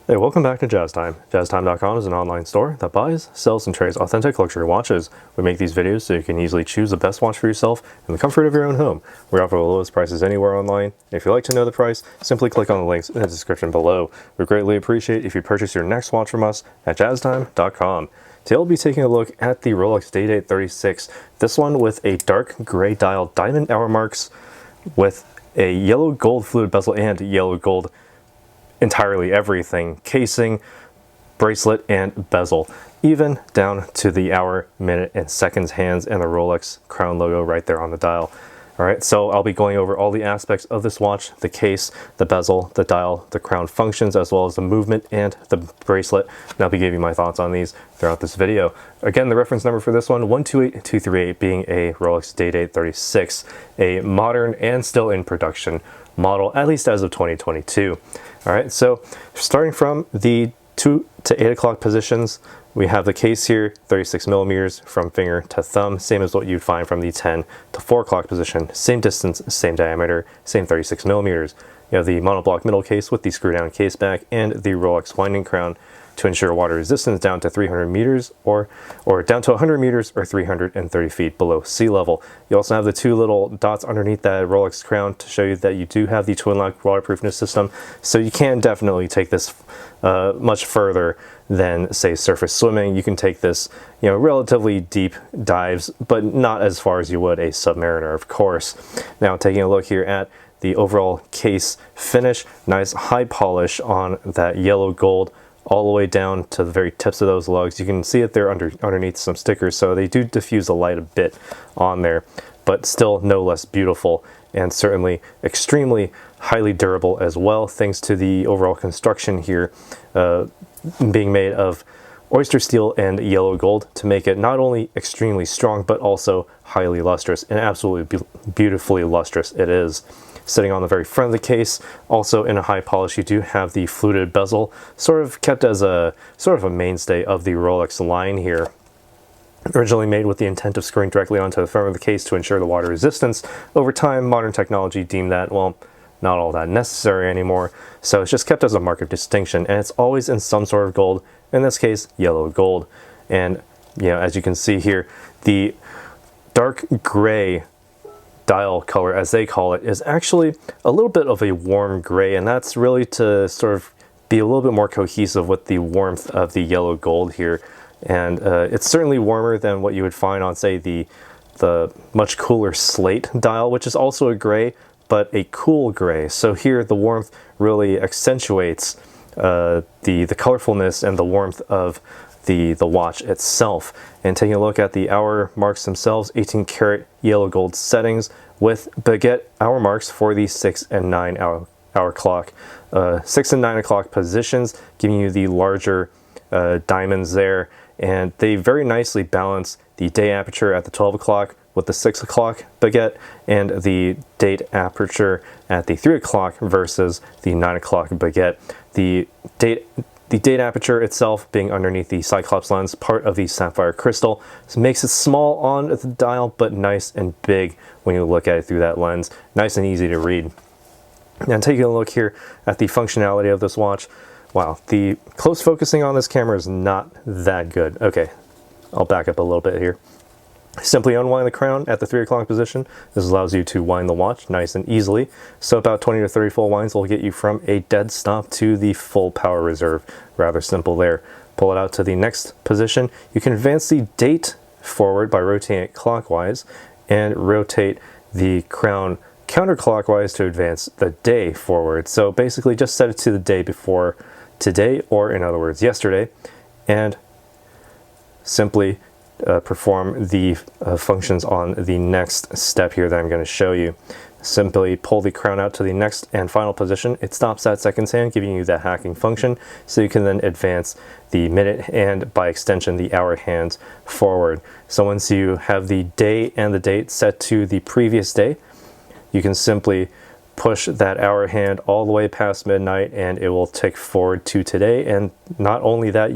Hey, welcome back to Jazz Time. JazzTime.com is an online store that buys, sells, and trades authentic luxury watches. We make these videos so you can easily choose the best watch for yourself in the comfort of your own home. We offer the lowest prices anywhere online. If you'd like to know the price, simply click on the links in the description below. We greatly appreciate if you purchase your next watch from us at JazzTime.com. Today we'll be taking a look at the Rolex Day Date 36. This one with a dark gray dial diamond hour marks with a yellow gold fluted bezel and yellow gold entirely everything, casing, bracelet, and bezel, even down to the hour, minute, and seconds hands and the Rolex crown logo right there on the dial. All right, so I'll be going over all the aspects of this watch: the case, the bezel, the dial, the crown functions, as well as the movement and the bracelet. And I'll be giving my thoughts on these throughout this video. Again, the reference number for this one, 128238, being a Rolex Day Date 36, a modern and still in production model, at least as of 2022. All right, so starting from the 2 to 8 o'clock positions, we have the case here, 36 millimeters from finger to thumb, same as what you'd find from the 10 to 4 o'clock position. Same distance, same diameter, same 36 millimeters. You have the monoblock middle case with the screw down case back and the Rolex winding crown to ensure water resistance down to 300 meters or down to 100 meters or 330 feet below sea level. You also have the two little dots underneath that Rolex crown to show you that you do have the twin lock waterproofness system, so you can definitely take this much further than, say, surface swimming. You can take this, relatively deep dives, but not as far as you would a Submariner, of course. Now, taking a look here at the overall case finish, nice high polish on that yellow gold all the way down to the very tips of those lugs. You can see it there underneath some stickers, so they do diffuse the light a bit on there, but still no less beautiful, and certainly extremely highly durable as well, thanks to the overall construction here being made of oyster steel and yellow gold to make it not only extremely strong, but also highly lustrous, and absolutely beautifully lustrous it is. Sitting on the very front of the case, also in a high polish, you do have the fluted bezel, sort of kept as a mainstay of the Rolex line here. Originally made with the intent of screwing directly onto the front of the case to ensure the water resistance. Over time, modern technology deemed that, well, not all that necessary anymore, so it's just kept as a mark of distinction, and it's always in some sort of gold, in this case, yellow gold. And, as you can see here, the dark gray dial color, as they call it, is actually a little bit of a warm gray, and that's really to sort of be a little bit more cohesive with the warmth of the yellow gold here. And it's certainly warmer than what you would find on, say, the much cooler slate dial, which is also a gray, but a cool gray. So here the warmth really accentuates the colorfulness and the warmth of the watch itself. And taking a look at the hour marks themselves, 18 karat yellow gold settings with baguette hour marks for the 6 and 9 hour clock. 6 and 9 o'clock positions, giving you the larger diamonds there, and they very nicely balance the day aperture at the 12 o'clock with the 6 o'clock baguette and the date aperture at the 3 o'clock versus the 9 o'clock baguette. The date aperture itself being underneath the Cyclops lens, part of the sapphire crystal. This makes it small on the dial, but nice and big when you look at it through that lens. Nice and easy to read. Now, taking a look here at the functionality of this watch. Wow, the close focusing on this camera is not that good. Okay, I'll back up a little bit here. Simply unwind the crown at the 3 o'clock position. This allows you to wind the watch nice and easily. So about 20 to 30 full winds will get you from a dead stop to the full power reserve. Rather simple there. Pull it out to the next position. You can advance the date forward by rotating it clockwise and rotate the crown counterclockwise to advance the day forward. So basically just set it to the day before today, or in other words, yesterday, and simply perform the functions on the next step here that I'm going to show you. Simply pull the crown out to the next and final position. It stops at seconds hand, giving you that hacking function, so you can then advance the minute and, by extension, the hour hands forward. So once you have the day and the date set to the previous day, you can simply push that hour hand all the way past midnight and it will tick forward to today. And not only that,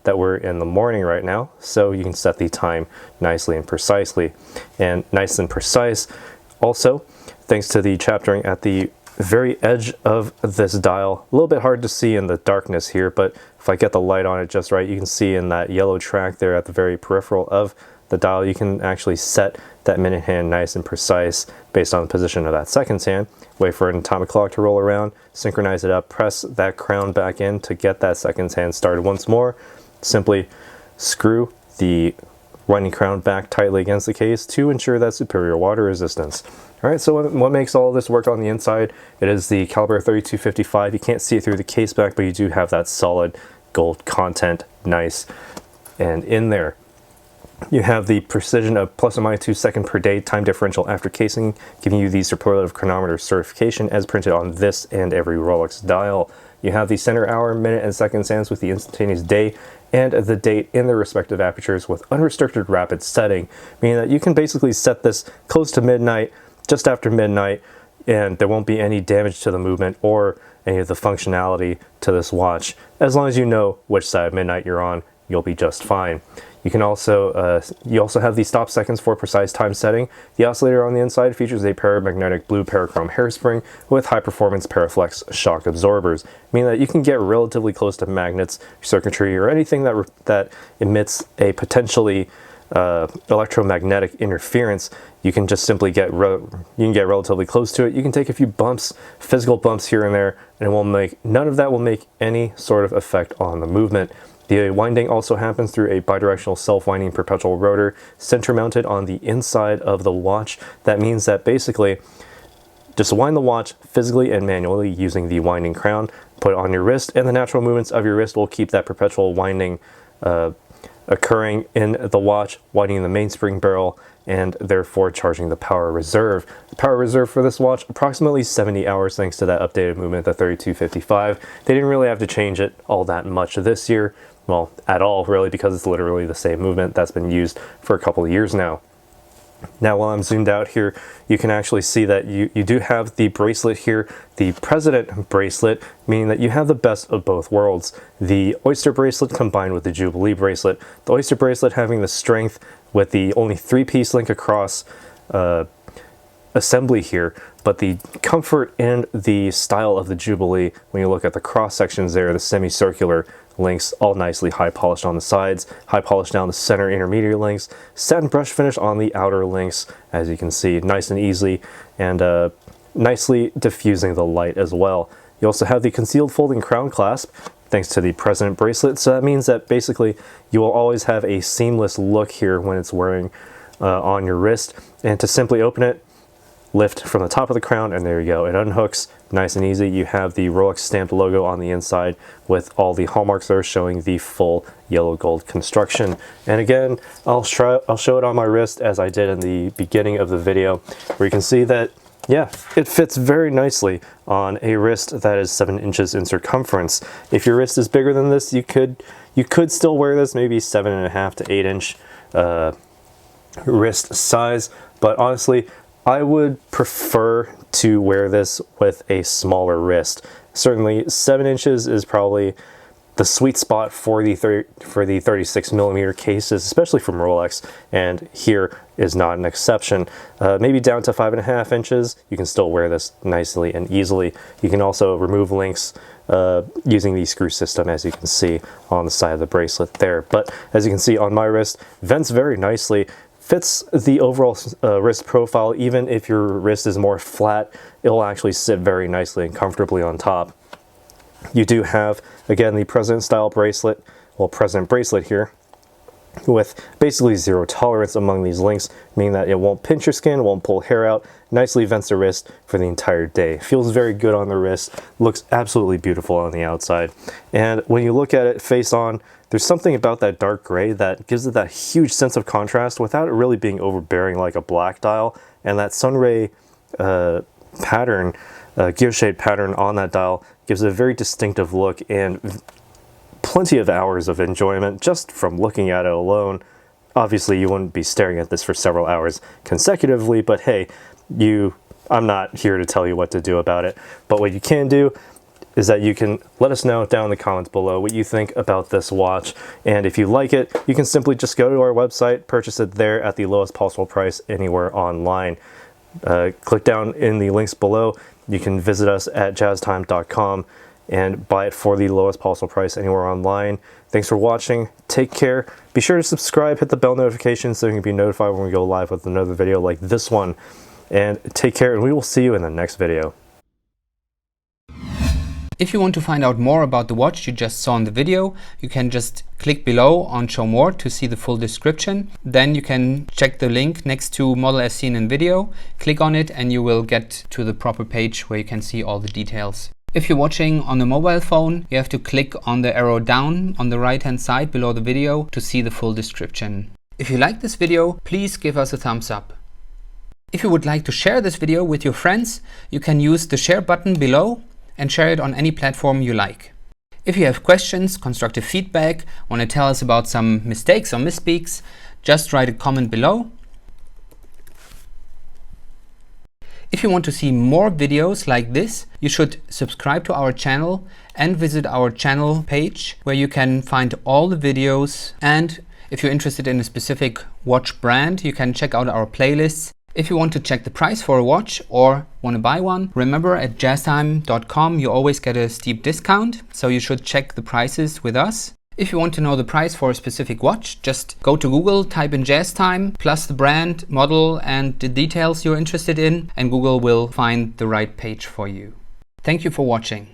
that we're in the morning right now, so you can set the time nicely and precisely. And nice and precise also, thanks to the chaptering at the very edge of this dial. A little bit hard to see in the darkness here, but if I get the light on it just right, you can see in that yellow track there at the very peripheral of the dial, you can actually set that minute hand nice and precise based on the position of that seconds hand. Wait for an atomic clock to roll around, synchronize it up, press that crown back in to get that seconds hand started once more. Simply screw the winding crown back tightly against the case to ensure that superior water resistance. All right, so what makes all of this work on the inside? It is the caliber 3255. You can't see it through the case back, but you do have that solid gold content, nice and in there. You have the precision of plus or minus 2 seconds per day time differential after casing, giving you the superlative chronometer certification as printed on this and every Rolex dial. You have the center hour, minute, and seconds hands with the instantaneous day and the date in their respective apertures with unrestricted rapid setting, meaning that you can basically set this close to midnight, just after midnight, and there won't be any damage to the movement or any of the functionality to this watch. As long as you know which side of midnight you're on, you'll be just fine. You can also have the stop seconds for precise time setting. The oscillator on the inside features a paramagnetic blue parachrome hairspring with high performance Paraflex shock absorbers, meaning that you can get relatively close to magnets, circuitry, or anything that emits a potentially electromagnetic interference. You can just simply get relatively close to it. You can take a few bumps, physical bumps here and there, and none of that will make any sort of effect on the movement. The winding also happens through a bidirectional self-winding perpetual rotor center mounted on the inside of the watch. That means that basically just wind the watch physically and manually using the winding crown, put it on your wrist, and the natural movements of your wrist will keep that perpetual winding occurring in the watch, winding the mainspring barrel, and therefore charging the power reserve. The power reserve for this watch, approximately 70 hours thanks to that updated movement, the 3255. They didn't really have to change it all that much this year. Well, at all, really, because it's literally the same movement that's been used for a couple of years now. Now, while I'm zoomed out here, you can actually see that you do have the bracelet here, the President Bracelet, meaning that you have the best of both worlds. The Oyster Bracelet combined with the Jubilee Bracelet. The Oyster Bracelet having the strength with the only 3-piece link across assembly here, but the comfort and the style of the Jubilee, when you look at the cross sections there, the semicircular links, all nicely high polished on the sides, high polished down the center intermediate links, satin brush finish on the outer links, as you can see, nice and easy, and nicely diffusing the light as well. You also have the concealed folding crown clasp, thanks to the President Bracelet, so that means that basically you will always have a seamless look here when it's wearing on your wrist. And to simply open it, lift from the top of the crown, and there you go. It unhooks nice and easy. You have the Rolex stamped logo on the inside with all the hallmarks there showing the full yellow gold construction. And again, I'll show it on my wrist as I did in the beginning of the video, where you can see that, yeah, it fits very nicely on a wrist that is 7 inches in circumference. If your wrist is bigger than this, you could still wear this, maybe 7.5 to 8 inch wrist size, but honestly, I would prefer to wear this with a smaller wrist. Certainly 7 inches is probably the sweet spot for the 36mm cases, especially from Rolex, and here is not an exception. Maybe down to 5.5 inches, you can still wear this nicely and easily. You can also remove links using the screw system, as you can see on the side of the bracelet there. But as you can see on my wrist, vents very nicely. Fits the overall wrist profile. Even if your wrist is more flat, it'll actually sit very nicely and comfortably on top. You do have, again, the President style bracelet, well, President Bracelet here, with basically zero tolerance among these links, meaning that it won't pinch your skin, won't pull hair out, nicely vents the wrist for the entire day. Feels very good on the wrist, looks absolutely beautiful on the outside. And when you look at it face on, there's something about that dark gray that gives it that huge sense of contrast without it really being overbearing like a black dial. And that sunray pattern, gear shade pattern on that dial gives it a very distinctive look and plenty of hours of enjoyment just from looking at it alone. Obviously, you wouldn't be staring at this for several hours consecutively, but hey, I'm not here to tell you what to do about it. But what you can do is that you can let us know down in the comments below what you think about this watch. And if you like it, you can simply just go to our website, purchase it there at the lowest possible price anywhere online. Click down in the links below. you can visit us at jazztime.com and buy it for the lowest possible price anywhere online. Thanks for watching. Take care. Be sure to subscribe, hit the bell notification so you can be notified when we go live with another video like this one. And take care, and we will see you in the next video. If you want to find out more about the watch you just saw in the video, you can just click below on Show More to see the full description. Then you can check the link next to Model as seen in video, click on it, and you will get to the proper page where you can see all the details. If you're watching on a mobile phone, you have to click on the arrow down on the right hand side below the video to see the full description. If you like this video, please give us a thumbs up. If you would like to share this video with your friends, you can use the share button below and share it on any platform you like. If you have questions, constructive feedback, want to tell us about some mistakes or misspeaks, just write a comment below. If you want to see more videos like this, you should subscribe to our channel and visit our channel page where you can find all the videos. And if you're interested in a specific watch brand, you can check out our playlists. If you want to check the price for a watch or want to buy one, remember at jazztime.com you always get a steep discount, so you should check the prices with us. If you want to know the price for a specific watch, just go to Google, type in JazzTime, plus the brand, model and the details you're interested in, and Google will find the right page for you. Thank you for watching.